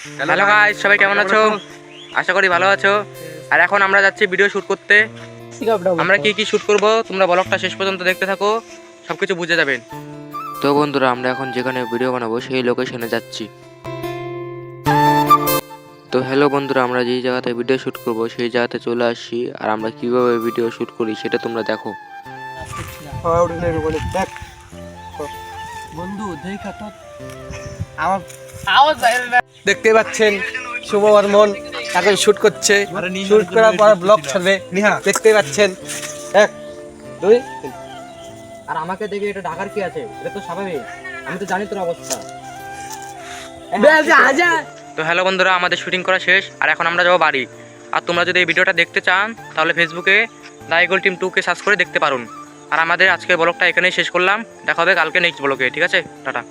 Hello guys, সবাই কেমন আছো? আশা করি ভালো আছো। আর এখন আমরা যাচ্ছি ভিডিও শুট করতে। আমরা কি কি শুট করব তোমরা ব্লগটা শেষ পর্যন্ত দেখতে থাকো, সবকিছু বুঝে যাবেন। তো বন্ধুরা, আমরা এখন যেখানে ভিডিও বানাবো সেই লোকেশনে যাচ্ছি। তো হ্যালো বন্ধুরা, আমরা যেই জায়গাতে ভিডিও শুট করব সেই জায়গাতে চলে আসছি। আর আমরা কিভাবে ভিডিও শুট করি সেটা তোমরা দেখো। বন্ধু দেখা তো আমার আওয়াজ দেখতে পাচ্ছেন শুভ বর্মন এখন শুট করছে। শুট করার পর ব্লগ ছাড়বে, দেখতে পাচ্ছেন। 1 2 আর আমাকে দেখে এটা ঢাকার কি আছে? এটা তো স্বাভাবিক, আমি তো জানি তোর অবস্থা। তো হ্যালো বন্ধুরা, আমাদের শুটিং করা শেষ আর এখন আমরা যাবো বাড়ি। আর তোমরা যদি এই ভিডিওটা দেখতে চান তাহলে ফেসবুকে the eagle team 2 K search করে দেখতে পারুন। আর আমাদের আজকের ব্লগটা এখানেই শেষ করলাম। দেখা হবে কালকে নেক্সট ব্লগে, ঠিক আছে? টাটা।